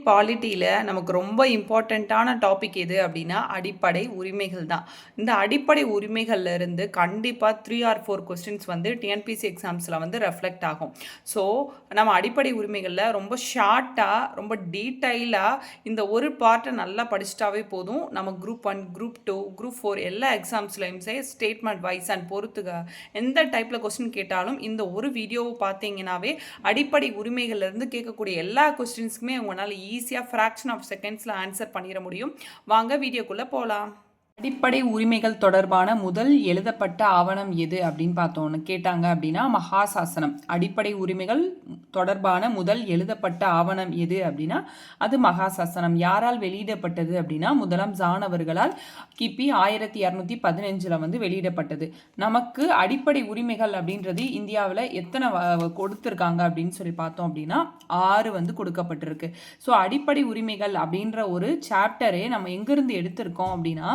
பாலிட்டியில் நமக்கு ரொம்ப இம்பார்ட்டண்ட்டான டாபிக் எது அப்படின்னா அடிப்படை உரிமைகள் தான். இந்த அடிப்படை உரிமைகள்ல இருந்து கண்டிப்பாக 3 or 4 கொஸ்டின்ஸ் வந்து டிஎன்பிசி எக்ஸாம்ஸில் வந்து ரெஃப்ளெக்ட் ஆகும். ஸோ நம்ம அடிப்படை உரிமைகளில் ரொம்ப ஷார்ட்டாக ரொம்ப டீட்டெயிலாக இந்த ஒரு பார்ட்டை நல்லா படிச்சிட்டாவே போதும். நம்ம குரூப் 1, குரூப் 2, குரூப் 4 எல்லா எக்ஸாம்ஸ்லையும் ஸ்டேட்மெண்ட் வைஸ் அண்ட் பொறுத்துக எந்த டைப்பில் கொஸ்டின் கேட்டாலும் இந்த ஒரு வீடியோவை பார்த்தீங்கன்னாவே அடிப்படை உரிமைகள்லேருந்து கேட்கக்கூடிய எல்லா கொஸ்டின்ஸ்க்குமே உங்களால் ஈஸியாக ஃப்ராக்ஷன் ஆஃப் செகண்ட்ஸில் ஆன்சர் பண்ணிட முடியும். வாங்க வீடியோக்குள்ளே போகலாம். அடிப்படை உரிமைகள் தொடர்பான முதல் எழுதப்பட்ட ஆவணம் எது அப்படின்னு பார்த்தோன்னு கேட்டாங்க அப்படின்னா மகாசாசனம். அடிப்படை உரிமைகள் தொடர்பான முதல் எழுதப்பட்ட ஆவணம் எது அப்படின்னா அது மகாசாசனம். யாரால் வெளியிடப்பட்டது அப்படின்னா முதலாம் ஜான் அவர்களால் கிபி 1215 வந்து வெளியிடப்பட்டது. நமக்கு அடிப்படை உரிமைகள் அப்படின்றது இந்தியாவில் எத்தனை கொடுத்துருக்காங்க அப்படின்னு சொல்லி பார்த்தோம் அப்படின்னா 6 வந்து கொடுக்கப்பட்டிருக்கு. ஸோ அடிப்படை உரிமைகள் அப்படின்ற ஒரு சாப்டரே நம்ம எங்கிருந்து எடுத்திருக்கோம் அப்படின்னா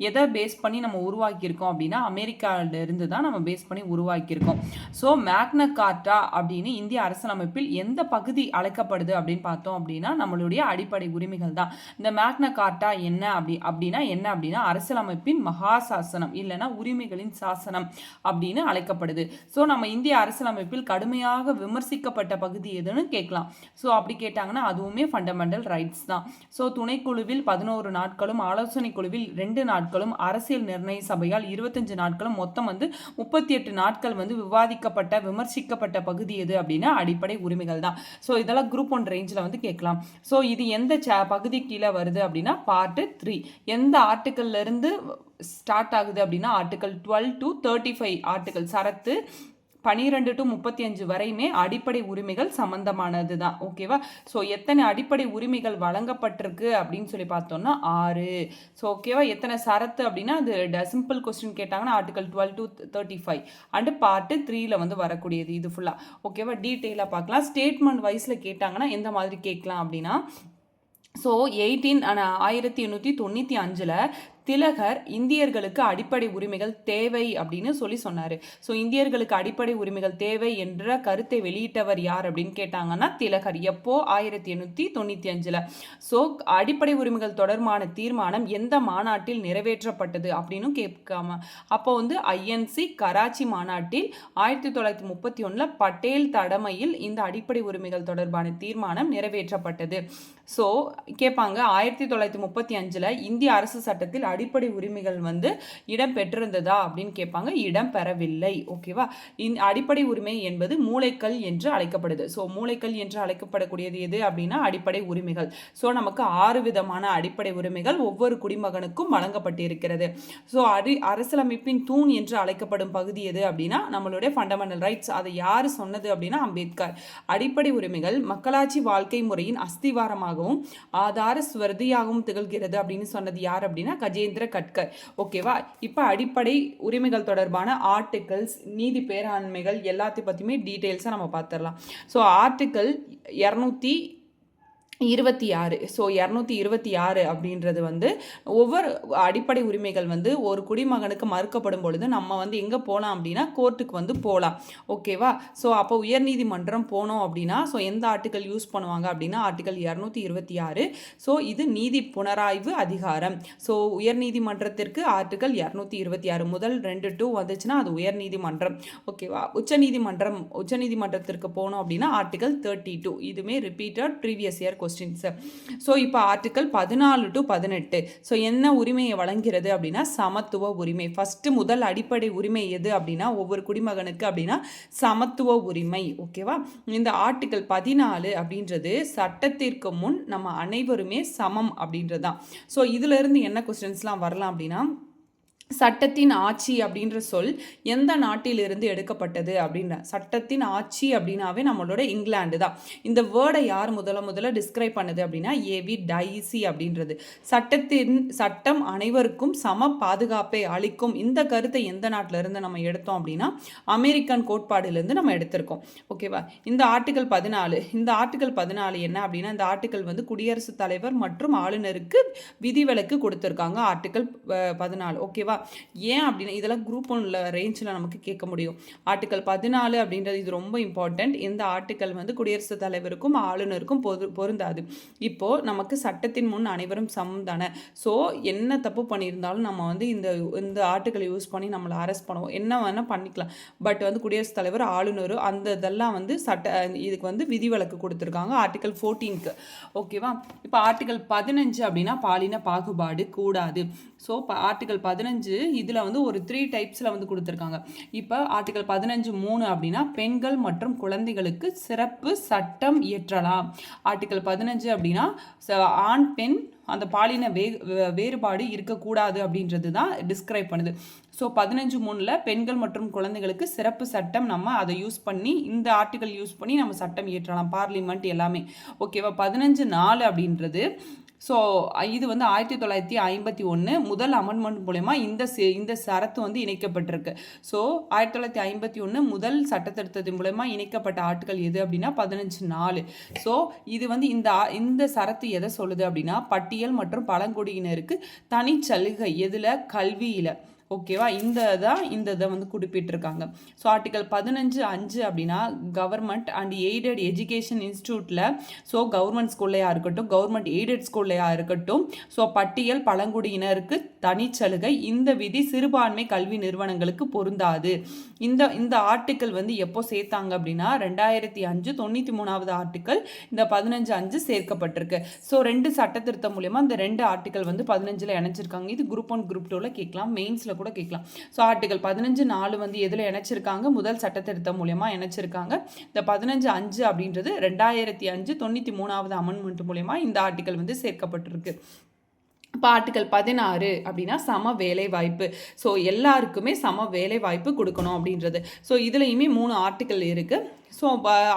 எதை பேஸ் பண்ணி நம்ம உருவாக்கியிருக்கோம் அப்படின்னா அமெரிக்காவிலிருந்து தான் நம்ம பேஸ் பண்ணி உருவாக்கியிருக்கோம். ஸோ மேக்னா கார்ட்டா அப்படின்னு இந்திய அரசியலமைப்பில் எந்த பகுதி அழைக்கப்படுது அப்படின்னு பார்த்தோம் அப்படின்னா நம்மளுடைய அடிப்படை உரிமைகள் தான். இந்த மேக்னா கார்ட்டா என்ன அப்படின்னா அரசியலமைப்பின் மகாசாசனம் இல்லைன்னா உரிமைகளின் சாசனம் அப்படின்னு அழைக்கப்படுது. ஸோ நம்ம இந்திய அரசியலமைப்பில் கடுமையாக விமர்சிக்கப்பட்ட பகுதி எதுன்னு கேட்கலாம். ஸோ அப்படி கேட்டாங்கன்னா அதுவுமே ஃபண்டமெண்டல் ரைட்ஸ் தான். ஸோ துணைக்குழுவில் 11 நாட்களும் ஆலோசனை குழுவில் 2 நாட்களும் அரசியல் நிர்ணய சபையால் 25 நாட்களும் மொத்தம் வந்து 38 நாட்கள் வந்து விவாதிக்கப்பட்ட விமர்சிக்கப்பட்ட பகுதி எது அப்படின்னா அடிப்படை உரிமைகள் தான். ஸோ இதெல்லாம் குரூப் 1 ரேஞ்சில் வந்து கேட்கலாம். ஸோ இது எந்த பகுதி கீழே வருது அப்படின்னா பார்ட் 3. எந்த ஆர்டிக்கல்ல இருந்து ஸ்டார்ட் ஆகுது அப்படின்னா article 12 to 35 article Sarath 12 to 35 வரையுமே அடிப்படை உரிமைகள் சம்பந்தமானது தான். ஓகேவா? ஸோ எத்தனை அடிப்படை உரிமைகள் வழங்கப்பட்டிருக்கு அப்படின்னு சொல்லி பார்த்தோம்னா 6. ஸோ ஓகேவா? எத்தனை சரத்து அப்படின்னா அது சிம்பிள் கொஸ்டின் கேட்டாங்கன்னா ஆர்டிகல் 12 to 35 அண்டு பார்ட் 3ல வந்து வரக்கூடியது இது ஃபுல்லாக. ஓகேவா? டீட்டெயிலாக பார்க்கலாம். ஸ்டேட்மெண்ட் வைஸில் கேட்டாங்கன்னா எந்த மாதிரி கேட்கலாம் அப்படின்னா ஸோ 1895 திலகர் இந்தியர்களுக்கு அடிப்படை உரிமைகள் தேவை அப்படின்னு சொல்லி சொன்னார். ஸோ இந்தியர்களுக்கு அடிப்படை உரிமைகள் தேவை என்ற கருத்தை வெளியிட்டவர் யார் அப்படின்னு கேட்டாங்கன்னா திலகர். எப்போ? 1895. ஸோ அடிப்படை உரிமைகள் தொடர்பான தீர்மானம் எந்த மாநாட்டில் நிறைவேற்றப்பட்டது அப்படின்னு கேட்காம அப்போ வந்து ஐஎன்சி கராச்சி மாநாட்டில் 1931 பட்டேல் தலைமையில் இந்த அடிப்படை உரிமைகள் தொடர்பான தீர்மானம் நிறைவேற்றப்பட்டது. ஸோ கேட்பாங்க 1935 இந்திய அரசு சட்டத்தில் அடிப்படை உரிமைகள் வந்து இடம் பெற்றிருந்ததா அப்படின்னு கேட்பாங்க. இடம் பெறவில்லை. ஓகேவா? இந்த அடிப்படை உரிமை என்பது மூளைக்கல் என்று அழைக்கப்படுது. ஸோ மூளைக்கல் என்று அழைக்கப்படக்கூடியது எது அப்படின்னா அடிப்படை உரிமைகள். ஸோ நமக்கு 6 விதமான அடிப்படை உரிமைகள் ஒவ்வொரு குடிமகனுக்கும் வழங்கப்பட்டிருக்கிறது. ஸோ அரசியலமைப்பின் தூண் என்று அழைக்கப்படும் பகுதி எது அப்படின்னா நம்மளுடைய ஃபண்டமெண்டல் ரைட்ஸ். அதை யார் சொன்னது அப்படின்னா அம்பேத்கர். அடிப்படை உரிமைகள் மக்களாட்சி வாழ்க்கை முறையின் அஸ்திவாரமாகவும் ஆதார ஸ்வர்தியாகவும் திகழ்கிறது அப்படின்னு சொன்னது யார் அப்படின்னா கஜேந்திர கட்கர். ஓகேவா? இப்போ அடிப்படை உரிமைகள் தொடர்பான ஆர்டிகல்ஸ் நீதி பேராண்மைகள் எல்லாத்தையும் பற்றியுமே டீட்டெயில்ஸாக நம்ம பார்த்துடலாம். So article 226. ஸோ 226 அப்படின்றது வந்து ஒவ்வொரு அடிப்படை உரிமைகள் வந்து ஒரு குடிமகனுக்கு மறுக்கப்படும் பொழுது நம்ம வந்து எங்கே போகலாம் அப்படின்னா கோர்ட்டுக்கு வந்து போகலாம். ஓகேவா? ஸோ அப்போ உயர்நீதிமன்றம் போனோம் அப்படின்னா ஸோ எந்த ஆர்டிக்கல் யூஸ் பண்ணுவாங்க அப்படின்னா ஆர்டிக்கல் 226. ஸோ இது நீதி புனராய்வு அதிகாரம். ஸோ உயர்நீதிமன்றத்திற்கு ஆர்டிக்கல் 226 முதல் 2 to வந்துச்சுன்னா அது உயர்நீதிமன்றம். ஓகேவா? உச்சநீதிமன்றத்திற்கு போனோம் அப்படின்னா ஆர்டிக்கல் 32. இதுவுமே repeated previous year questions. So இப்போ ஆர்டிக்கல் 14 to 18. ஸோ என்ன உரிமையை வழங்கிறது அப்படின்னா சமத்துவ உரிமை. ஃபஸ்ட்டு முதல் அடிப்படை உரிமை எது அப்படின்னா ஒவ்வொரு குடிமகனுக்கு அப்படின்னா சமத்துவ உரிமை. ஓகேவா? இந்த ஆர்டிக்கல் 14 அப்படின்றது சட்டத்திற்கு முன் நம்ம அனைவருமே சமம் அப்படின்றது தான். ஸோ இதிலிருந்து என்ன கொஸ்டின்ஸ்லாம் வரலாம் அப்படின்னா சட்டத்தின் ஆட்சி அப்படின்ற சொல் எந்த நாட்டிலிருந்து எடுக்கப்பட்டது அப்படின்ற சட்டத்தின் ஆட்சி அப்படின்னாவே நம்மளோட இங்கிலாந்து தான். இந்த வேர்டை யார் முதல்ல டிஸ்கிரைப் பண்ணுது அப்படின்னா ஏவி டைசி அப்படின்றது. சட்டம் அனைவருக்கும் சம பாதுகாப்பை அளிக்கும் இந்த கருத்தை எந்த நாட்டிலிருந்து நம்ம எடுத்தோம் அப்படின்னா அமெரிக்கன் கோட்பாடுலேருந்து நம்ம எடுத்திருக்கோம். ஓகேவா? இந்த ஆர்டிகல் 14 என்ன அப்படின்னா இந்த ஆர்டிகல் வந்து குடியரசுத் தலைவர் மற்றும் ஆளுநருக்கு விதிவிலக்கு கொடுத்துருக்காங்க. ஆர்டிகல் 14. ஓகேவா? ஏன் அப்படின்னா இதெல்லாம் குரூப் 1 ரேஞ்சில் நமக்கு கேட்க முடியும். ஆர்டிகல் 14 அப்படின்றது இது ரொம்ப இம்பார்ட்டண்ட். இந்த ஆர்டிகல் வந்து குடியரசுத் தலைவருக்கும் ஆளுநருக்கும் பொருந்தாது. இப்போது நமக்கு சட்டத்தின் முன் அனைவரும் சமம் தானே. ஸோ என்ன தப்பு பண்ணியிருந்தாலும் நம்ம வந்து இந்த இந்த ஆர்டிக்கலை யூஸ் பண்ணி நம்மளை அரெஸ்ட் பண்ணுவோம், என்ன வேணால் பண்ணிக்கலாம். பட் வந்து குடியரசுத் தலைவர் ஆளுநர் அந்த இதெல்லாம் வந்து இதுக்கு வந்து விதிவிலக்கு கொடுத்துருக்காங்க ஆர்டிகல் 14க்கு. ஓகேவா. இப்போ ஆர்டிகல் 15 அப்படின்னா பாலின பாகுபாடு கூடாது. ஸோ ஆர்டிகல் 15 இதில் வந்து ஒரு 3 டைப்ஸில் வந்து கொடுத்துருக்காங்க. இப்போ ஆர்டிகல் 15(3) அப்படின்னா பெண்கள் மற்றும் குழந்தைகளுக்கு சிறப்பு சட்டம் இயற்றலாம். ஆர்டிகல் 15 அப்படின்னா ஆண் பெண் அந்த பாலின வேறுபாடு இருக்கக்கூடாது அப்படின்றது தான் டிஸ்கிரைப் பண்ணுது. ஸோ 15(3) பெண்கள் மற்றும் குழந்தைகளுக்கு சிறப்பு சட்டம் நம்ம அதை யூஸ் பண்ணி இந்த ஆர்டிகல் யூஸ் பண்ணி நம்ம சட்டம் இயற்றலாம், பார்லிமெண்ட் எல்லாமே. ஓகேவா. 15(4) அப்படின்றது ஸோ இது வந்து 1951 முதல் அமெண்ட்மெண்ட் மூலமா இந்த சரத்து வந்து இணைக்கப்பட்டிருக்கு. ஸோ 1951 முதல் சட்டத்திருத்தத்தின் மூலமா இணைக்கப்பட்ட ஆர்டிகல் எது அப்படின்னா 15(4). ஸோ இது வந்து இந்த சரத்து எதை சொல்லுது அப்படின்னா பட்டியல் மற்றும் பழங்குடியினருக்கு தனிச்சலுகை எதில், கல்வியில். ஓகேவா. இந்த இதை வந்து குறிப்பிட்டிருக்காங்க. ஸோ ஆர்டிகல் 15(5) அப்படின்னா கவர்மெண்ட் அண்ட் எய்டட் எஜுகேஷன் இன்ஸ்டியூட்டில், ஸோ கவர்மெண்ட் ஸ்கூல்லையாக இருக்கட்டும், கவர்மெண்ட் எய்டட் ஸ்கூல்லையாக இருக்கட்டும், ஸோ பட்டியல் பழங்குடியினருக்கு தனிச்சலுகை. இந்த விதி சிறுபான்மை கல்வி நிறுவனங்களுக்கு பொருந்தாது. இந்த ஆர்டிக்கல் வந்து எப்போ சேர்த்தாங்க அப்படின்னா 2005 93வது ஆர்டிக்கல் இந்த 15(5) சேர்க்கப்பட்டிருக்கு. ஸோ 2 சட்ட திருத்தம் மூலமா இந்த 2 ஆர்டிக்கல் வந்து 15ல் இணைச்சிருக்காங்க. இது குரூப் 1 குரூப் 2ல கேட்கலாம், மெயின்ஸில் கூட கேட்கலாம். ஸோ ஆர்டிகல் 15(4) வந்து எதில் இணைச்சிருக்காங்க, முதல் சட்ட திருத்தம் மூலமா இணைச்சிருக்காங்க. இந்த 15(5) அப்படின்றது 2005 93வது அமெண்ட்மெண்ட் மூலமா இந்த ஆர்டிக்கல் வந்து சேர்க்கப்பட்டிருக்கு. இப்போ ஆர்டிகல் 16 அப்படின்னா சம வேலை வாய்ப்பு. ஸோ எல்லாருக்குமே சம வேலை வாய்ப்பு கொடுக்கணும் அப்படின்றது. ஸோ இதுலையுமே 3 ஆர்டிக்கல் இருக்குது. ஸோ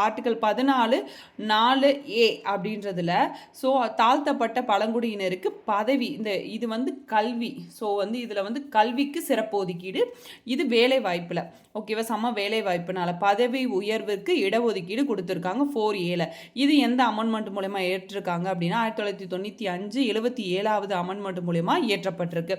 ஆர்டிகல் 14(4)A அப்படின்றதுல ஸோ தாழ்த்தப்பட்ட பழங்குடியினருக்கு பதவி இது வந்து கல்வி. ஸோ வந்து இதில் வந்து கல்விக்கு சிறப்பு ஒதுக்கீடு, இது வேலை வாய்ப்பில். ஓகேவா. சம வேலை வாய்ப்புனால பதவி உயர்வுக்கு இடஒதுக்கீடு கொடுத்துருக்காங்க 4Aல. இது எந்த அமெண்ட்மெண்ட் மூலமா ஏற்றிருக்காங்க அப்படின்னா 1995 77வது அமெண்ட்மெண்ட் மூலமா ஏற்றப்பட்டிருக்கு.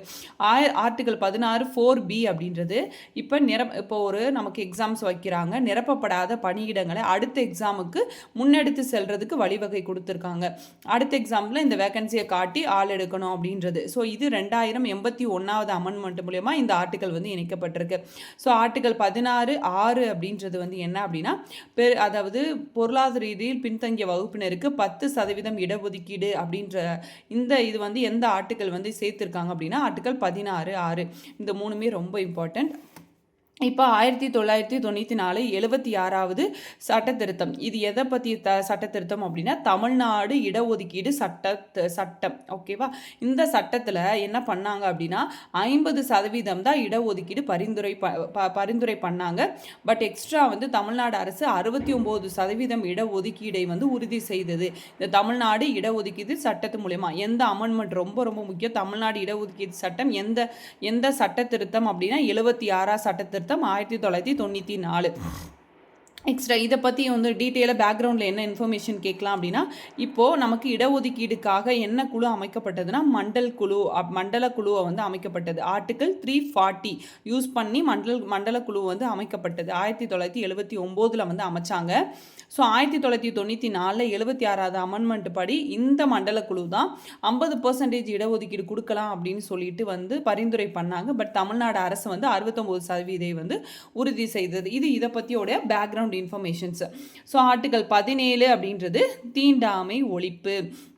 ஆர்டிகல் 16 4B அப்படின்றது இப்போ ஒரு நமக்கு எக்ஸாம்ஸ் வைக்கிறாங்க, நிரப்பப்படாத பணியிடங்களை அடுத்த எக்ஸாமுக்கு முன்னெடுத்து செல்றதுக்கு வழிவகை கொடுத்துருக்காங்க. அடுத்த எக்ஸாம்பிள் இந்த வேகன்சியை காட்டி ஆள் எடுக்கணும் அப்படின்றது. ஸோ இது 2081வது அமெண்ட்மெண்ட் மூலமா இந்த ஆர்டிகல் வந்து இணைக்கப்பட்டிருக்கு. ஸோ ஆர்டிகல் 16(6) அப்படின்றது வந்து என்ன அப்படின்னா அதாவது பொருளாதார ரீதியில் பின்தங்கிய வகுப்பினருக்கு 10% இடஒதுக்கீடு அப்படின்ற இது வந்து எந்த ஆர்டிகல் வந்து சேர்த்திருக்காங்க அப்படின்னா ஆர்டிகல் 16(6). இந்த 3மே ரொம்ப இம்பார்ட்டன்ட். இப்போ 1994 76வது சட்ட திருத்தம். இது எதை பற்றி சட்ட திருத்தம் அப்படின்னா தமிழ்நாடு இடஒதுக்கீடு சட்டம். ஓகேவா. இந்த சட்டத்தில் என்ன பண்ணாங்க அப்படின்னா 50% தான் இடஒதுக்கீடு பரிந்துரை பண்ணாங்க. பட் எக்ஸ்ட்ரா வந்து தமிழ்நாடு அரசு 69% இடஒதுக்கீடை வந்து உறுதி செய்தது. இந்த தமிழ்நாடு இடஒதுக்கீடு சட்டத்து மூலமா எந்த அமெண்ட்மெண்ட் ரொம்ப ரொம்ப முக்கியம், தமிழ்நாடு இடஒதுக்கீடு சட்டம் எந்த சட்ட திருத்தம் அப்படின்னா 76ஆம் சட்ட திருத்தம் 1994. எக்ஸ்ட்ரா இதை பற்றி வந்து டீட்டெயிலாக பேக்ரவுண்டில் என்ன இன்ஃபர்மேஷன் கேட்கலாம் அப்படின்னா இப்போது நமக்கு இடஒதுக்கீடுக்காக என்ன குழு அமைக்கப்பட்டதுன்னா மண்டல குழுவை வந்து அமைக்கப்பட்டது. ஆர்டிகல் 340 யூஸ் பண்ணி மண்டல குழு வந்து அமைக்கப்பட்டது. 1979 வந்து அமைச்சாங்க. ஸோ 1994 76வது அமெண்ட்மெண்ட் படி இந்த மண்டல குழு தான் 50% இடஒதுக்கீடு கொடுக்கலாம் அப்படின்னு சொல்லிட்டு வந்து பரிந்துரை பண்ணாங்க. பட் தமிழ்நாடு அரசு வந்து 69% வந்து உறுதி செய்தது. இதை பற்றியோட பேக்ரவுண்ட் இன்ஃபர்மேஷன்ஸ். ஸோ ஆர்டிகல் 17 அப்படின்றது தீண்டாமை ஒழிப்பு.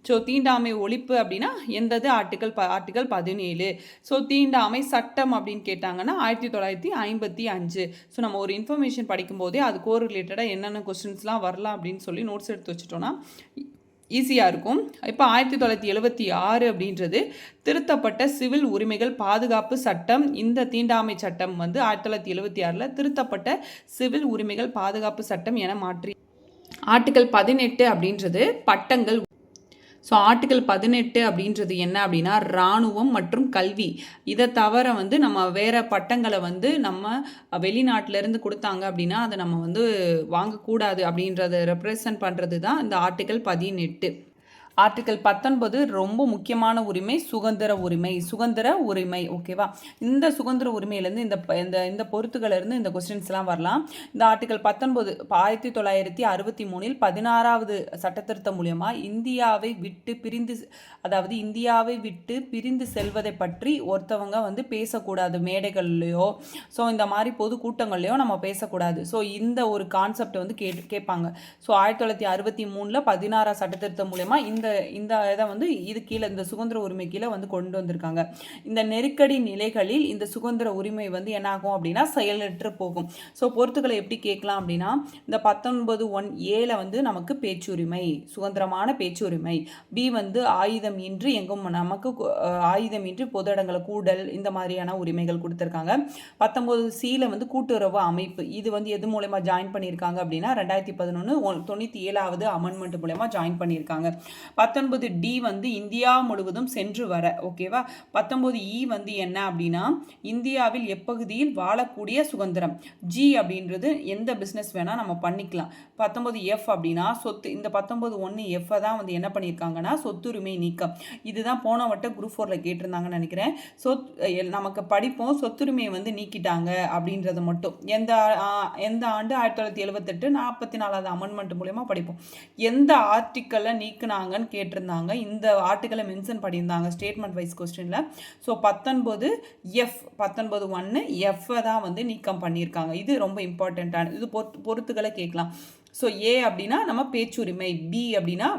ஸோ தீண்டாமை ஒழிப்பு அப்படின்னா எந்தது ஆர்டிகல் 17. ஸோ தீண்டாமை சட்டம் அப்படின்னு கேட்டாங்கன்னா 1955. ஸோ நம்ம ஒரு இன்ஃபர்மேஷன் படிக்கும்போதே அது கோரிலேட்டடாக என்னென்ன கொஸ்டின்ஸ்லாம் வரலாம் அப்படின்னு சொல்லி நோட்ஸ் எடுத்து வச்சுட்டோன்னா ஈஸியாக இருக்கும். இப்போ 1976 அப்படின்றது திருத்தப்பட்ட சிவில் உரிமைகள் பாதுகாப்பு சட்டம். இந்த தீண்டாமை சட்டம் வந்து 1976 திருத்தப்பட்ட சிவில் உரிமைகள் பாதுகாப்பு சட்டம் என மாற்றி ஆர்டிகல் 18 அப்படின்றது பட்டங்கள். ஸோ ஆர்டிகல் 18 அப்படின்றது என்ன அப்படின்னா இராணுவம் மற்றும் கல்வி. இதை தவிர வந்து நம்ம வேறு பட்டங்களை வந்து நம்ம வெளிநாட்டிலேருந்து கொடுத்தாங்க அப்படின்னா அதை நம்ம வந்து வாங்கக்கூடாது அப்படின்றத ரெப்ரசன்ட் பண்ணுறது தான் இந்த ஆர்டிகல் 18. ஆர்டிகல் 19 ரொம்ப முக்கியமான உரிமை சுதந்திர உரிமை. ஓகேவா? இந்த சுதந்திர உரிமையிலேருந்து இந்த இந்த பொறுத்துகளிலிருந்து இந்த கொஸ்டின்ஸ்லாம் வரலாம். இந்த ஆர்டிகல் 19 1963 16வது சட்டத்திருத்தம் மூலமா இந்தியாவை விட்டு பிரிந்து செல்வதை பற்றி ஒருத்தவங்க வந்து பேசக்கூடாது மேடைகள்லையோ, ஸோ இந்த மாதிரி பொதுக்கூட்டங்கள்லையோ நம்ம பேசக்கூடாது. ஸோ இந்த ஒரு கான்செப்ட் வந்து கேட்பாங்க. ஸோ 1963 16 சட்டத்திருத்தம் மூலமா இந்த இதை வந்து இது கீழே இந்த சுதந்திர உரிமை கீழே வந்து கொண்டு வந்திருக்காங்க. இந்த நெருக்கடி நிலைகளில் இந்த சுதந்திர உரிமை வந்து என்ன ஆகும் அப்படின்னா செயலற்று போகும். ஸோ பொறுத்துக்களை எப்படி கேட்கலாம் அப்படின்னா இந்த 19(1)A வந்து நமக்கு பேச்சுரிமை, சுதந்திரமான பேச்சுரிமை. பி வந்து ஆயுதம் இன்றி எங்கும் நமக்கு ஆயுதம் இன்றி பொது இடங்களை கூடல், இந்த மாதிரியான உரிமைகள் கொடுத்துருக்காங்க. 19(C) வந்து கூட்டுறவு அமைப்பு. இது வந்து எது மூலமா ஜாயின் பண்ணியிருக்காங்க அப்படின்னா 2011 97வது அமெண்ட்மெண்ட் மூலமா ஜாயின் பண்ணியிருக்காங்க. 19(D) வந்து இந்தியா முழுவதும் சென்று வர. ஓகேவா? 19(E) வந்து என்ன அப்படின்னா இந்தியாவில் எப்பகுதியில் வாழக்கூடிய சுதந்திரம். G அப்படின்றது எந்த பிஸ்னஸ் வேணால் நம்ம பண்ணிக்கலாம். 19(F) அப்படின்னா சொத்து. இந்த 19(1)F தான் வந்து என்ன பண்ணியிருக்காங்கன்னா சொத்துரிமை நீக்கம். இதுதான் போன வட்ட குரூப் 4ல கேட்டிருந்தாங்கன்னு நினைக்கிறேன். நமக்கு படிப்போம் சொத்துரிமையை வந்து நீக்கிட்டாங்க அப்படின்றது மட்டும். எந்த ஆண்டு 1978 44வது அமெண்ட்மெண்ட் மூலமா படிப்போம். எந்த ஆர்டிக்கலை நீக்கினாங்கன்னு கேட்டிருந்தாங்க. இந்த ஆர்டிக்கலை மென்ஷன் பண்ணியிருந்தாங்க ஸ்டேட்மெண்ட் வைஸ் கொஸ்டின்ல. ஸோ 19(1)F தான் வந்து நீக்கம் பண்ணியிருக்காங்க. இது ரொம்ப இம்பார்ட்டண்ட்டான இது பொறுத்துக்களை கேட்கலாம். ஸோ A அப்படின்னா நம்ம பேச்சுரிமை, B அப்படின்னா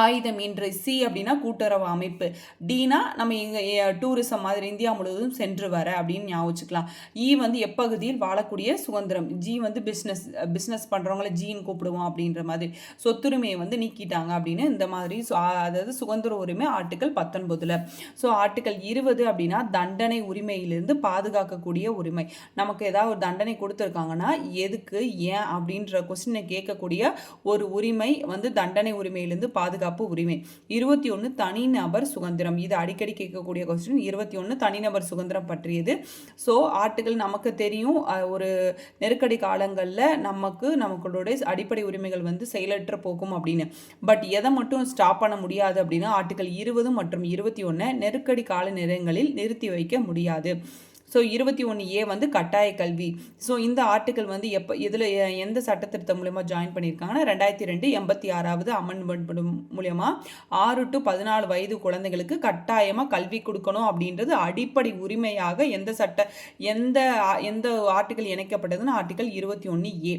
ஆயுதம் இன்று, சி அப்படின்னா கூட்டுறவு அமைப்பு, டினா நம்ம இங்கே டூரிசம் மாதிரி இந்தியா முழுவதும் சென்று வர அப்படின்னு ஞாபகம் வச்சுக்கலாம். இ வந்து எப்பகுதியில் வாழக்கூடிய சுதந்திரம். ஜி வந்து பிஸ்னஸ் பண்ணுறவங்கள ஜின்னு கூப்பிடுவோம் அப்படின்ற மாதிரி. சொத்துரிமையை வந்து நீக்கிட்டாங்க அப்படின்னு இந்த மாதிரி. அதாவது சுதந்திர உரிமை ஆர்டிக்கல் 19. ஸோ ஆர்டிக்கல் 20 அப்படின்னா தண்டனை உரிமையிலிருந்து பாதுகாக்கக்கூடிய உரிமை. நமக்கு ஏதாவது ஒரு தண்டனை கொடுத்துருக்காங்கன்னா எதுக்கு, ஏன் அப்படின்ற கொஸ்டினை கேட்கக்கூடிய ஒரு உரிமை வந்து தண்டனை உரிமையிலிருந்து பாதுகாப்பு உரிமை. 21 தனிநபர் சுதந்திரம். இது அடிக்கடி கேட்கக்கூடிய கொஸ்டின். 21 தனிநபர் சுதந்திரம் பற்றியது. ஸோ ஆர்டிகல் நமக்கு தெரியும் ஒரு நெருக்கடி காலங்களில் நமக்களுடைய அடிப்படை உரிமைகள் வந்து செயலற்ற போகும் அப்படின்னு. பட் எதை மட்டும் ஸ்டாப் பண்ண முடியாது அப்படின்னா ஆர்டிகல் 20 மற்றும் 21 நெருக்கடி கால நேரங்களில் நிறுத்தி வைக்க முடியாது. ஸோ 21A வந்து கட்டாய கல்வி. ஸோ இந்த ஆர்டிக்கல் வந்து இதில் எந்த சட்டத்திருத்தம் மூலமா ஜாயின் பண்ணியிருக்காங்கன்னா 2002 86வது அமெண்ட்மெண்ட் மூலமா 6 to 14 வயது குழந்தைகளுக்கு கட்டாயமாக கல்வி கொடுக்கணும் அப்படின்றது அடிப்படை உரிமையாக எந்த ஆர்டிக்கல் இணைக்கப்பட்டதுன்னு ஆர்டிக்கல் 21A.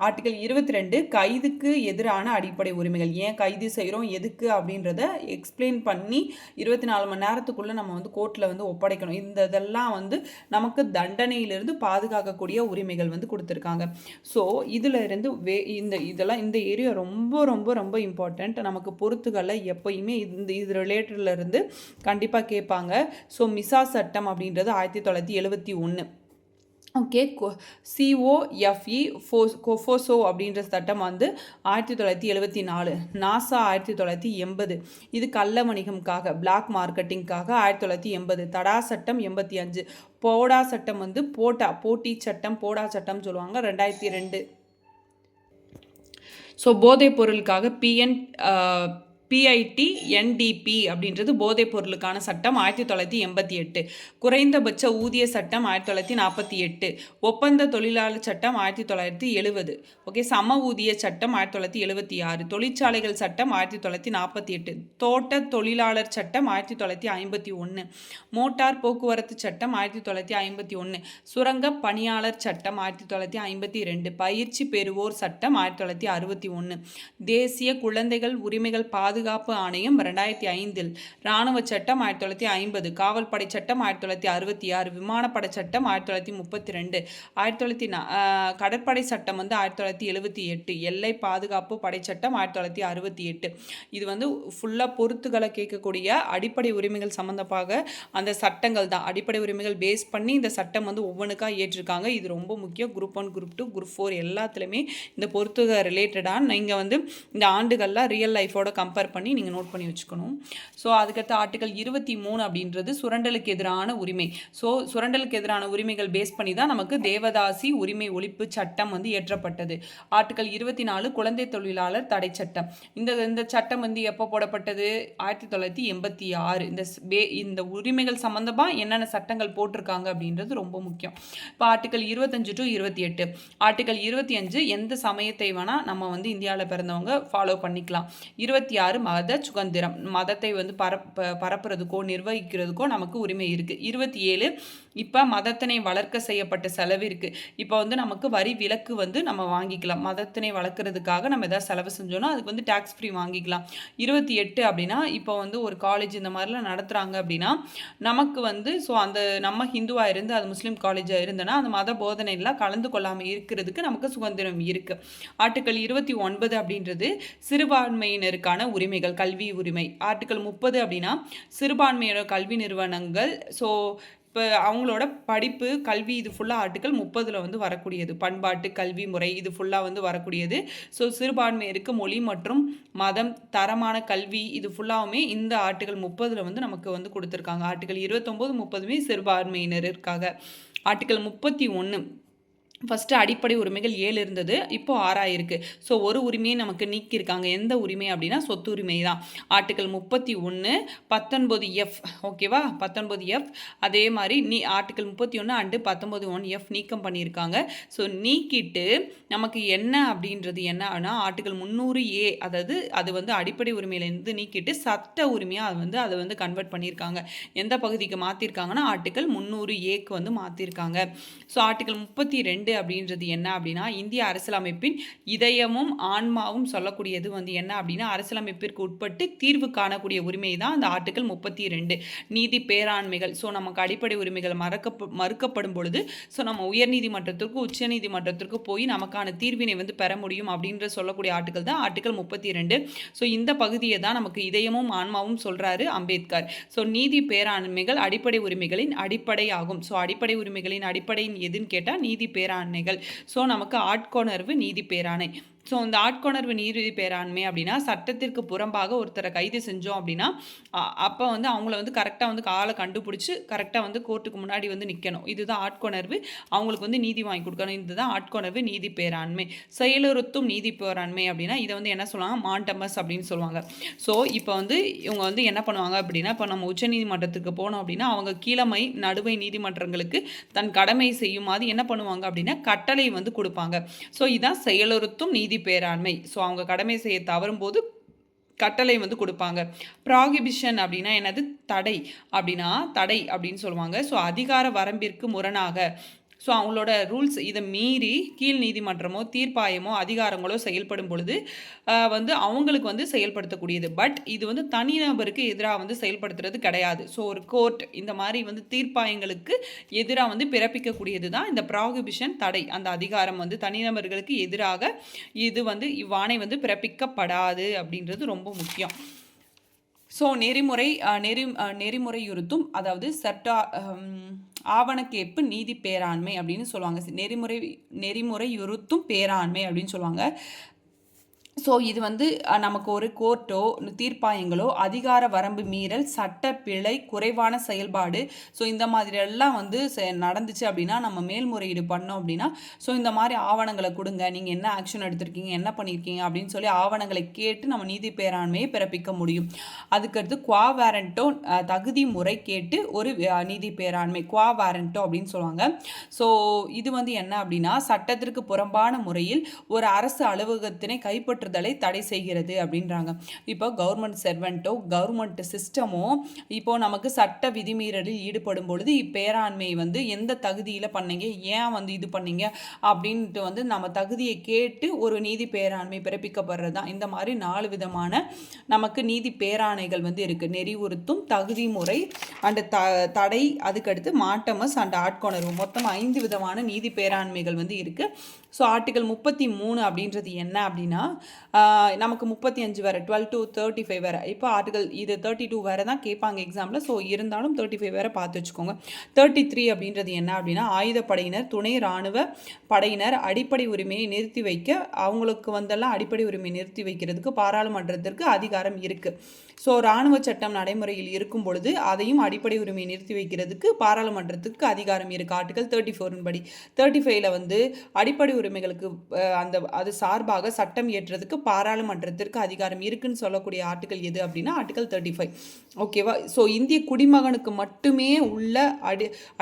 ஆர்டிகல் 22 கைதுக்கு எதிரான அடிப்படை உரிமைகள். ஏன் கைது செய்கிறோம், எதுக்கு அப்படின்றத எக்ஸ்பிளைன் பண்ணி 24 மணி நேரத்துக்குள்ளே நம்ம வந்து கோர்ட்டில் வந்து ஒப்படைக்கணும். இதெல்லாம் வந்து நமக்கு தண்டனையிலிருந்து பாதுகாக்கக்கூடிய உரிமைகள் வந்து கொடுத்துருக்காங்க. ஸோ இதில் இருந்து இந்த ஏரியா ரொம்ப ரொம்ப ரொம்ப இம்பார்ட்டண்ட். நமக்கு பொறுத்துக்களை எப்பயுமே இது ரிலேட்டடில் இருந்து கண்டிப்பாக கேட்பாங்க. ஸோ மிசா சட்டம் அப்படின்றது 1971. ஓகே, COFE கொஃபோசோ அப்படின்ற சட்டம் வந்து 1974. நாசா 1980. இது கள்ள வணிகம்காக பிளாக் மார்க்கெட்டிங்காக 1980. தடா சட்டம் 85. போடா சட்டம் வந்து போட்டி சட்டம் போடா சட்டம் சொல்லுவாங்க 2002. ஸோ போதைப் பொருளுக்காக PIT-NDP அப்படின்றது போதைப் பொருளுக்கான சட்டம் 1988. குறைந்தபட்ச ஊதிய சட்டம் 1948. ஒப்பந்த தொழிலாளர் சட்டம் 1970. ஓகே, சம ஊதிய சட்டம் 1976. தொழிற்சாலைகள் சட்டம் 1948. தோட்ட தொழிலாளர் சட்டம் 1951. மோட்டார் போக்குவரத்து சட்டம் 1951. சுரங்க பணியாளர் சட்டம் 1952. பயிற்சி பெறுவோர் சட்டம் 1961. தேசிய குழந்தைகள் உரிமைகள் பாதுகாப்பு ஆணையம் 2005. இராணுவ சட்டம் 1950. காவல் படை சட்டம் 1966. விமானப்படை சட்டம் 1932. கடற்படை சட்டம் வந்து 1978. எல்லை பாதுகாப்பு படை சட்டம் 1968. இது வந்து ஃபுல்லாக பொறுத்துக்களை கேட்கக்கூடிய அடிப்படை உரிமைகள் சம்மந்தமாக அந்த சட்டங்கள் தான். அடிப்படை உரிமைகள் பேஸ் பண்ணி இந்த சட்டம் வந்து ஒவ்வொன்றுக்காக ஏற்றிருக்காங்க. இது ரொம்ப முக்கியம். குரூப் 1, குரூப் 2, குரூப் 4 எல்லாத்துலேயுமே இந்த பொறுத்துக ரிலேட்டடாக நீங்கள் வந்து இந்த ஆண்டுகள்லாம் ரியல் லைஃபோட கம்பேர் ரெஃபர் பண்ணி நீங்கள் நோட் பண்ணி வச்சுக்கணும். ஸோ அதுக்கடுத்து ஆர்டிகல் 23 அப்படின்றது சுரண்டலுக்கு எதிரான உரிமை. ஸோ சுரண்டலுக்கு எதிரான உரிமைகள் பேஸ் பண்ணி தான் நமக்கு தேவதாசி உரிமை ஒழிப்பு சட்டம் வந்து இயற்றப்பட்டது. ஆர்டிகல் 24 குழந்தை தொழிலாளர் தடை சட்டம். இந்த சட்டம் வந்து எப்போ போடப்பட்டது? 1986. இந்த உரிமைகள் சம்பந்தமாக என்னென்ன சட்டங்கள் போட்டிருக்காங்க அப்படின்றது ரொம்ப முக்கியம். இப்போ ஆர்டிகல் 25 to 28. ஆர்டிகல் 25 எந்த சமயத்தை வேணால் நம்ம வந்து இந்தியாவில் பிறந்தவங்க ஃபாலோ பண்ணிக்கலாம். 26 மத சுதந்திரம், மதத்தை வந்து பரப்புறதுக்கோ நிர்வகிக்கிறதுக்கோ நமக்கு உரிமை இருக்குது. 27 இப்போ மதத்தினை வளர்க்க செய்யப்பட்ட செலவு இருக்குது. இப்போ வந்து நமக்கு வரி விலக்கு வந்து நம்ம வாங்கிக்கலாம். மதத்தினை வளர்க்குறதுக்காக நம்ம எதாவது செலவு செஞ்சோன்னா அதுக்கு வந்து டேக்ஸ் ஃப்ரீ வாங்கிக்கலாம். 28 அப்படின்னா இப்போ வந்து ஒரு காலேஜ் இந்த மாதிரிலாம் நடத்துகிறாங்க அப்படின்னா நமக்கு வந்து ஸோ அந்த நம்ம ஹிந்துவாக இருந்து அது முஸ்லீம் காலேஜாக இருந்தோன்னா அந்த மத போதனைலாம் கலந்து கொள்ளாமல் இருக்கிறதுக்கு நமக்கு சுதந்திரம் இருக்குது. ஆர்டிகல் 29 அப்படின்றது சிறுபான்மையினருக்கான உரிமைகள், கல்வி உரிமை. ஆர்டிகல் 30 அப்படின்னா சிறுபான்மையினர் கல்வி நிறுவனங்கள். ஸோ இப்போ அவங்களோட படிப்பு கல்வி இது ஃபுல்லாக ஆர்டிகல் 30 வந்து வரக்கூடியது. பண்பாட்டு கல்வி முறை இது ஃபுல்லாக வந்து வரக்கூடியது. ஸோ சிறுபான்மையருக்கு மொழி மற்றும் மதம், தரமான கல்வி இது ஃபுல்லாகவுமே இந்த ஆர்டிகல் 30 வந்து நமக்கு வந்து கொடுத்துருக்காங்க. ஆர்டிகல் 29, 30 சிறுபான்மையினருக்காக. ஆர்டிகல் 31 ஃபஸ்ட்டு அடிப்படை உரிமைகள் 7 இருந்தது, இப்போது 6 இருக்குது. ஸோ ஒரு உரிமையை நமக்கு நீக்கியிருக்காங்க. எந்த உரிமை அப்படின்னா சொத்து உரிமை தான். ஆர்டிகல் 31 19F, ஓகேவா? 19F. அதே மாதிரி ஆர்டிகல் 31 அண்டு 19(1)F நீக்கம் பண்ணியிருக்காங்க. ஸோ நீக்கிட்டு நமக்கு என்ன அப்படின்றது என்ன ஆர்டிகல் 300A, அதாவது அது வந்து அடிப்படை உரிமையிலேருந்து நீக்கிட்டு சட்ட உரிமையாக அதை வந்து கன்வெர்ட் பண்ணியிருக்காங்க. எந்த பகுதிக்கு மாற்றிருக்காங்கன்னா ஆர்டிகல் 300Aக்கு வந்து மாற்றிருக்காங்க. ஸோ ஆர்டிகல் 32 அப்படின்றது என்ன அப்படின்னா இந்திய அரசியலமைப்பின் இதயமும் ஆன்மாவும் சொல்லக்கூடியது வந்து என்ன அப்படின்னா அரசியலமைப்பிற்கு உட்பட்டு தீர்வு காணக்கூடிய உரிமை தான் அந்த ஆர்டிகல் 32. நீதி பேராண்மைகள். ஸோ நமக்கு அடிப்படை உரிமைகள் மறுக்கப்படும் பொழுது ஸோ நம்ம உயர்நீதிமன்றத்திற்கு உச்சநீதிமன்றத்திற்கு போய் நமக்கான தீர்வினை வந்து பெற முடியும் அப்படின்ற சொல்லக்கூடிய ஆர்டிகல் தான் ஆர்டிகல் 32. ஸோ இந்த பகுதியை தான் நமக்கு இதயமும் ஆன்மாவும் சொல்றாரு அம்பேத்கர். ஸோ நீதி பேராண்மைகள் அடிப்படை உரிமைகளின் அடிப்படை ஆகும். ஸோ அடிப்படை உரிமைகளின் அடிப்படையின் எதுன்னு கேட்டால் நீதி பேராண்மைகள். ஸோ நமக்கு ஆட்கொணர்வு நீதி பேராணை. ஸோ இந்த ஆட்கொணர்வு நீதி பேராண்மை அப்படின்னா சட்டத்திற்கு புறம்பாக ஒருத்தரை கைது செஞ்சோம் அப்படின்னா அப்போ வந்து அவங்கள வந்து கரெக்டாக வந்து காலை கண்டுபிடிச்சி கரெக்டாக வந்து கோர்ட்டுக்கு முன்னாடி வந்து நிற்கணும். இதுதான் ஆட்கொணர்வு. அவங்களுக்கு வந்து நீதி வாங்கி கொடுக்கணும். இதுதான் ஆட்கொணர்வு நீதி பேராண்மை. செயலுறுத்தும் நீதி பேராண்மை அப்படின்னா இதை வந்து என்ன சொல்லுவாங்க? மாண்டமஸ் அப்படின்னு சொல்லுவாங்க. ஸோ இப்போ வந்து இவங்க வந்து என்ன பண்ணுவாங்க அப்படின்னா இப்போ நம்ம உச்சநீதிமன்றத்துக்கு போனோம் அப்படின்னா அவங்க கீழமை நடுவை நீதிமன்றங்களுக்கு தன் கடமை செய்யுமாறு என்ன பண்ணுவாங்க அப்படின்னா கட்டளை வந்து கொடுப்பாங்க. ஸோ இதான் செயலுறுத்தும் நீதி பேராண்மை. ஸோ அவங்க கடமை செய்ய தவறும் போது கட்டளை வந்து கொடுப்பாங்க. ப்ராகிபிஷன் அப்படின்னா என்னது? தடை அப்படின்னா தடை அப்படின்னு சொல்லுவாங்க. ஸோ அதிகார வரம்பிற்கு முரணாக ஸோ அவங்களோட ரூல்ஸ் இதை மீறி கீழ் நீதிமன்றமோ தீர்ப்பாயமோ அதிகாரங்களோ செயல்படும் பொழுது வந்து அவங்களுக்கு வந்து செயல்படுத்தக்கூடியது. பட் இது வந்து தனிநபருக்கு எதிராக வந்து செயல்படுத்துறது கிடையாது. ஸோ ஒரு கோர்ட் இந்த மாதிரி வந்து தீர்ப்பாயங்களுக்கு எதிராக வந்து பிறப்பிக்கக்கூடியது தான் இந்த ப்ராகிபிஷன், தடை. அந்த அதிகாரம் வந்து தனிநபர்களுக்கு எதிராக இது வந்து இவ்வாணை வந்து பிறப்பிக்கப்படாது அப்படின்றது ரொம்ப முக்கியம். ஸோ நெறிமுறையுறுத்தும் அதாவது ஆவணக்கேற்பு நீதி பேராண்மை அப்படின்னு சொல்லுவாங்க. நெறிமுறையுறுத்தும் பேராண்மை அப்படின்னு சொல்லுவாங்க. ஸோ இது வந்து நமக்கு ஒரு கோர்ட்டோ தீர்ப்பாயங்களோ அதிகார வரம்பு மீறல், சட்ட பிழை, குறைவான செயல்பாடு ஸோ இந்த மாதிரியெல்லாம் வந்து நடந்துச்சு அப்படின்னா நம்ம மேல்முறையீடு பண்ணோம் அப்படின்னா ஸோ இந்த மாதிரி ஆவணங்களை கொடுங்க, நீங்கள் என்ன ஆக்ஷன் எடுத்திருக்கீங்க, என்ன பண்ணியிருக்கீங்க அப்படின்னு சொல்லி ஆவணங்களை கேட்டு நம்ம நீதி பேராண்மையை பிறப்பிக்க முடியும். அதுக்கடுத்து குவா வாரண்டோ தகுதி முறை கேட்டு ஒரு நீதி பேராண்மை, குவா வாரண்டோ அப்படின்னு சொல்லுவாங்க. ஸோ இது வந்து என்ன அப்படின்னா சட்டத்திற்கு புறம்பான முறையில் ஒரு அரசு அலுவலகத்தினை கைப்பற்ற தடை செய்கிறது அப்படின்றாங்க. இப்போ கவர்மெண்ட் சர்வெண்ட்டோ கவர்மெண்ட் சிஸ்டமோ இப்போ நமக்கு சட்ட விதிமீறலில் ஈடுபடும் பொழுது இப்பேராண்மை வந்து எந்த தகுதியில் பண்ணீங்க, ஏன் வந்து இது பண்ணீங்க அப்படின்ட்டு வந்து நம்ம தகுதியை கேட்டு ஒரு நீதி பேராண்மை பிறப்பிக்கப்படுறது தான். இந்த மாதிரி 4 விதமான நமக்கு நீதி பேராணைகள் வந்து இருக்குது. நெறிவுறுத்தும், தகுதி முறை அண்ட் தடை, அதுக்கடுத்து மாண்டமஸ் அண்ட் ஆட்கொணர்வு, மொத்தம் 5 விதமான நீதி பேராண்மைகள் வந்து இருக்குது. ஸோ ஆர்டிகல் 33 அப்படின்றது என்ன அப்படின்னா நமக்கு 35 வேறு 12 to 35 வேறு. இப்போ ஆர்டிகல் இது 32 வேறு தான் கேட்பாங்க எக்ஸாமில். ஸோ இருந்தாலும் 35 வேறு பார்த்து வச்சுக்கோங்க. 33 அப்படின்றது என்ன அப்படின்னா ஆயுதப்படையினர் துணை இராணுவ படையினர் அடிப்படை உரிமையை நிறுத்தி வைக்க அவங்களுக்கு வந்தெல்லாம் அடிப்படை உரிமை நிறுத்தி வைக்கிறதுக்கு பாராளுமன்றத்திற்கு அதிகாரம் இருக்குது. ஸோ இராணுவ சட்டம் நடைமுறையில் இருக்கும் பொழுது அதையும் அடிப்படை உரிமையை நிறுத்தி வைக்கிறதுக்கு பாராளுமன்றத்துக்கு அதிகாரம் இருக்குது. ஆர்டிகல் 34 படி 35ல் வந்து அடிப்படை உரிமைகளுக்கு அது சார்பாக சட்டம் இயற்றுறதுக்கு பாராளுமன்றத்திற்கு அதிகாரம் இருக்குன்னு சொல்லக்கூடிய ஆர்டிகல் எது அப்படின்னா ஆர்டிகல் 35. ஓகேவா? ஸோ இந்திய குடிமகனுக்கு மட்டுமே உள்ள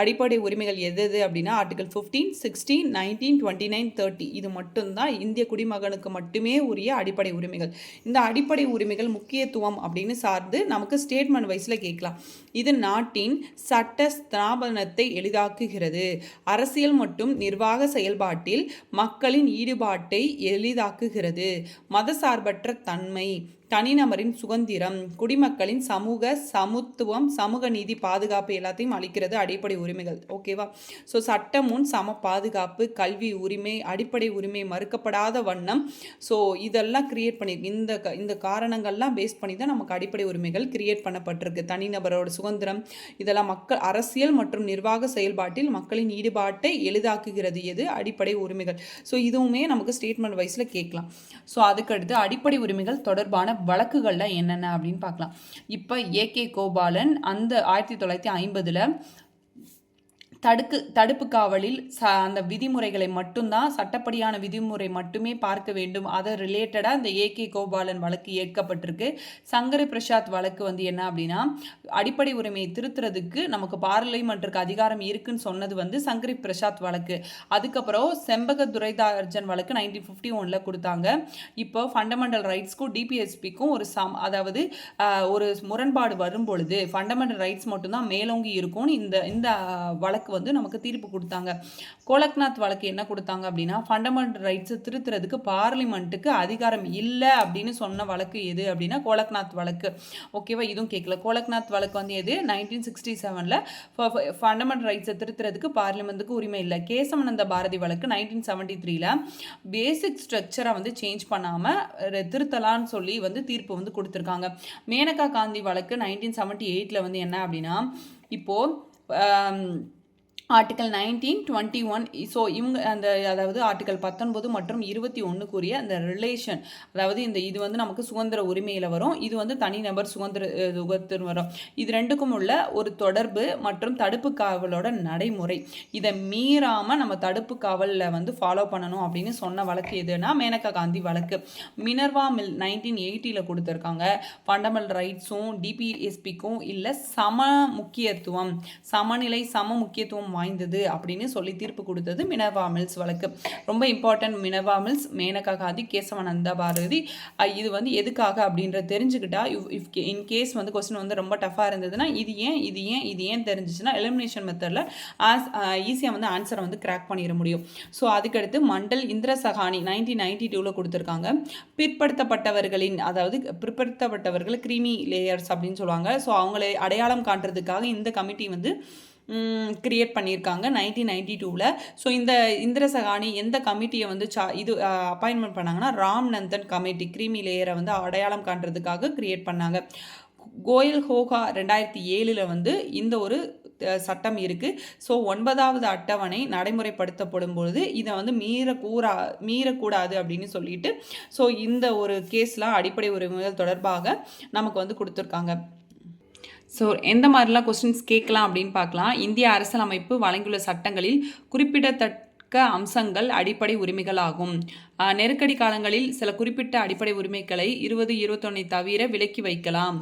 அடிப்படை உரிமைகள் எது அப்படின்னா ஆர்டிகல் 15, 16, 19, 29, 30 இது மட்டும்தான் இந்திய குடிமகனுக்கு மட்டுமே உரிய அடிப்படை உரிமைகள். இந்த அடிப்படை உரிமைகள் முக்கியத்துவம் அப்படின்னு சார்ந்து நமக்கு ஸ்டேட்மெண்ட் வைஸ்ல கேட்கலாம். இது நாட்டின் சட்ட ஸ்தாபனத்தை எளிதாக்குகிறது. அரசியல் மற்றும் நிர்வாக செயல்பாட்டில் மக்களின் ஈடுபாட்டை எளிதாக்குகிறது. மதசார்பற்ற தன்மை, தனிநபரின் சுதந்திரம், குடிமக்களின் சமூக சமத்துவம், சமூக நீதி, பாதுகாப்பு எல்லாத்தையும் அளிக்கிறது அடிப்படை உரிமைகள். ஓகேவா? ஸோ சட்டம் முன் சம பாதுகாப்பு, கல்வி உரிமை, அடிப்படை உரிமை மறுக்கப்படாத வண்ணம். ஸோ இதெல்லாம் கிரியேட் பண்ணியிருக்கு. இந்த காரணங்கள்லாம் பேஸ் பண்ணி தான் நமக்கு அடிப்படை உரிமைகள் கிரியேட் பண்ணப்பட்டிருக்கு. தனிநபரோட சுதந்திரம் இதெல்லாம் மக்கள் அரசியல் மற்றும் நிர்வாக செயல்பாட்டில் மக்களின் ஈடுபாட்டை எளிதாக்குகிறது எது அடிப்படை உரிமைகள். ஸோ இதுவுமே நமக்கு ஸ்டேட்மெண்ட் வைஸில் கேட்கலாம். ஸோ அதுக்கடுத்து அடிப்படை உரிமைகள் தொடர்பான வழக்குகள்ல என்னென்ன அப்படின்னு பார்க்கலாம். இப்போ ஏகே கோபாலன் அந்த 1950ல் தடுப்பு காவலில் அந்த விதிமுறைகளை மட்டும்தான் சட்டப்படியான விதிமுறை மட்டுமே பார்க்க வேண்டும். அதை ரிலேட்டடாக இந்த ஏகே கோபாலன் வழக்கு ஏற்கப்பட்டிருக்கு. சங்கரி பிரசாத் வழக்கு வந்து என்ன அப்படின்னா அடிப்படை உரிமையை திருத்துறதுக்கு நமக்கு பார்லிமெண்ட்டுக்கு அதிகாரம் இருக்குன்னு சொன்னது வந்து சங்கரி பிரசாத் வழக்கு. அதுக்கப்புறம் செம்பக துரைராஜன் வழக்கு 1951 கொடுத்தாங்க. இப்போ ஃபண்டமெண்டல் ரைட்ஸ்க்கும் டிபிஎஸ்பிக்கும் அதாவது ஒரு முரண்பாடு வரும் பொழுது ஃபண்டமெண்டல் ரைட்ஸ் மட்டும்தான் மேலோங்கி இருக்கும்னு இந்த வழக்கு வந்து நமக்கு தீர்ப்பு கொடுத்தாங்க. கோலக்நாத் வழக்கு என்ன கொடுத்தாங்க அப்படின்னா ஃபண்டமெண்டல் ரைட்ஸை திருத்துறதுக்கு பார்லிமெண்ட்டுக்கு அதிகாரம் இல்லை அப்படின்னு சொன்ன வழக்கு எது அப்படின்னா கோலக்நாத் வழக்கு. ஓகேவா? இதுவும் கேட்கல. கோலக்நாத் வழக்கு வந்து எது 1967ல் ஃபண்டமெண்டல் ரைட்ஸை திருத்துறதுக்கு பார்லிமெண்ட்டுக்கு உரிமை இல்லை. கேசவானந்த பாரதி வழக்கு 1973ல் பேசிக் ஸ்ட்ரக்சரை வந்து சேஞ்ச் பண்ணாமல் திருத்தலான்னு சொல்லி வந்து தீர்ப்பு வந்து கொடுத்துருக்காங்க. மேனகா காந்தி வழக்கு 1978ல் வந்து என்ன அப்படின்னா இப்போது ஆர்டிகல் 1921 ஸோ இவங்க அதாவது ஆர்டிகல் 19 மற்றும் 21 அந்த ரிலேஷன், அதாவது இது வந்து நமக்கு சுதந்திர உரிமையில் வரும், இது வந்து தனிநபர் சுதந்திர வரும். இது ரெண்டுக்கும் உள்ள ஒரு தொடர்பு மற்றும் தடுப்பு காவலோட நடைமுறை, இதை மீறாமல் நம்ம தடுப்பு காவலில் வந்து ஃபாலோ பண்ணணும் அப்படின்னு சொன்ன வழக்கு எதுனா மேனகா காந்தி வழக்கு. மினர்வா மில் 1980ல் கொடுத்துருக்காங்க. ஃபண்டமெண்டல் ரைட்ஸும் டிபிஎஸ்பிக்கும் இல்லை முக்கியத்துவம், சமநிலை, சம முக்கியத்துவம் வாய்ந்தது அப்படின்னு சொல்லி தீர்ப்பு கொடுத்தது மினர்வா மில்ஸ் வழக்கு. ரொம்ப important Minerva Mills, Maneka Gandhi, Kesavananda Bharati. இது வந்து எதுக்காக அப்படின்றத தெரிஞ்சுக்கிட்டா இன்கேஸ் வந்து கொஸ்டின் வந்து ரொம்ப டஃபாக இருந்ததுன்னா இது ஏன் தெரிஞ்சிச்சுன்னா எலிமினேஷன் மெத்தடில் ஈஸியாக வந்து ஆன்சரை வந்து கிராக் பண்ணிட முடியும். ஸோ அதுக்கடுத்து மண்டல் இந்திர சகானி 1992ல் கொடுத்துருக்காங்க. பிற்படுத்தப்பட்டவர்களின், அதாவது பிற்படுத்தப்பட்டவர்கள் கிரீமி லேயர்ஸ் அப்படின்னு சொல்லுவாங்க. ஸோ அவங்களை அடையாளம் காட்டுறதுக்காக இந்த கமிட்டி வந்து கிரியேட் பண்ணியிருக்காங்க 1992ல். ஸோ இந்த இந்திர சகானி எந்த கமிட்டியை வந்து அப்பாயின்மெண்ட் பண்ணாங்கன்னா ராம்நந்தன் கமிட்டி, கிரீமி லேயரை வந்து அடையாளம் காட்டுறதுக்காக கிரியேட் பண்ணாங்க. கோயல் ஹோகா 2007ல் வந்து இந்த ஒரு சட்டம் இருக்குது. ஸோ 9வது அட்டவணை நடைமுறைப்படுத்தப்படும் பொழுது இதை வந்து மீறக்கூடாது அப்படின்னு சொல்லிட்டு ஸோ இந்த ஒரு கேஸ்லாம் அடிப்படை உரிமைகள் தொடர்பாக நமக்கு வந்து கொடுத்துருக்காங்க. ஸோ எந்த மாதிரிலாம் கொஸ்டின்ஸ் கேட்கலாம் அப்படின்னு பார்க்கலாம். இந்திய அரசியலமைப்பு வழங்கியுள்ள சட்டங்களில் குறிப்பிடத்தக்க அம்சங்கள் அடிப்படை உரிமைகள் ஆகும். நெருக்கடி காலங்களில் சில குறிப்பிட்ட அடிப்படை உரிமைகளை 2021 தவிர விலக்கி வைக்கலாம்.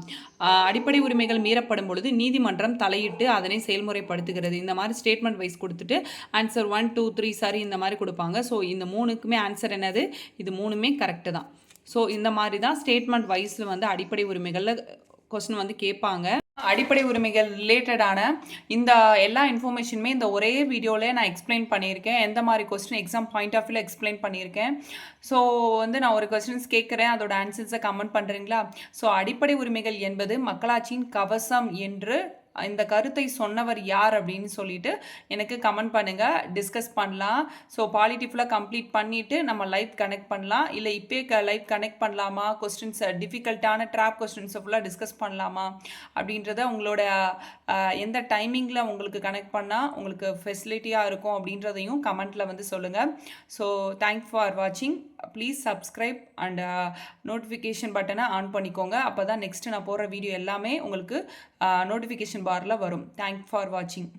அடிப்படை உரிமைகள் மீறப்படும் பொழுது நீதிமன்றம் தலையிட்டு அதனை செயல்முறைப்படுத்துகிறது. இந்த மாதிரி ஸ்டேட்மெண்ட் வைஸ் கொடுத்துட்டு ஆன்சர் 1, 2, 3 சரி இந்த மாதிரி கொடுப்பாங்க. ஸோ இந்த மூணுக்குமே ஆன்சர் என்னது? இது மூணுமே கரெக்டு தான். ஸோ இந்த மாதிரி தான் ஸ்டேட்மெண்ட் வைஸில் வந்து அடிப்படை உரிமைகளில் கொஸ்டின் வந்து கேட்பாங்க. அடிப்படை உரிமைகள் ரிலேட்டடான இந்த எல்லா இன்ஃபர்மேஷனுமே இந்த ஒரே வீடியோவில் நான் எக்ஸ்பிளைன் பண்ணியிருக்கேன். எந்த மாதிரி கொஸ்டின் எக்ஸாம் பாயிண்ட் ஆஃப் வியூவில் எக்ஸ்பிளைன் பண்ணியிருக்கேன். ஸோ வந்து நான் ஒரு கொஸ்டின்ஸ் கேட்குறேன், அதோட ஆன்சர்ஸை கமெண்ட் பண்ணுறீங்களா? ஸோ அடிப்படை உரிமைகள் என்பது மக்களாட்சியின் கவசம் என்று இந்த கருத்தை சொன்னவர் யார் அப்படின்னு சொல்லிட்டு எனக்கு கமெண்ட் பண்ணுங்கள், டிஸ்கஸ் பண்ணலாம். ஸோ பாலிட்டி ஃபுல்லாக கம்ப்ளீட் பண்ணிவிட்டு நம்ம லைவ் கனெக்ட் பண்ணலாம். இல்லை இப்போயே லைவ் கனெக்ட் பண்ணலாமா, கொஸ்டின்ஸை டிஃபிகல்ட்டான ட்ராப் கொஸ்டின்ஸை ஃபுல்லாக டிஸ்கஸ் பண்ணலாமா அப்படின்றத உங்களோட எந்த டைமிங்கில் உங்களுக்கு கனெக்ட் பண்ணால் உங்களுக்கு ஃபெசிலிட்டியாக இருக்கும் அப்படின்றதையும் கமெண்ட்டில் வந்து சொல்லுங்கள். ஸோ தேங்க்ஸ் ஃபார் வாட்சிங். ப்ளீஸ் சப்ஸ்கிரைப் அண்ட் நோட்டிஃபிகேஷன் பட்டனை ஆன் பண்ணிக்கோங்க. அப்போ தான் நெக்ஸ்ட்டு நான் போடுற வீடியோ எல்லாமே உங்களுக்கு நோட்டிஃபிகேஷன் பாரில் வரும். தேங்க்ஸ் ஃபார் வாட்சிங்.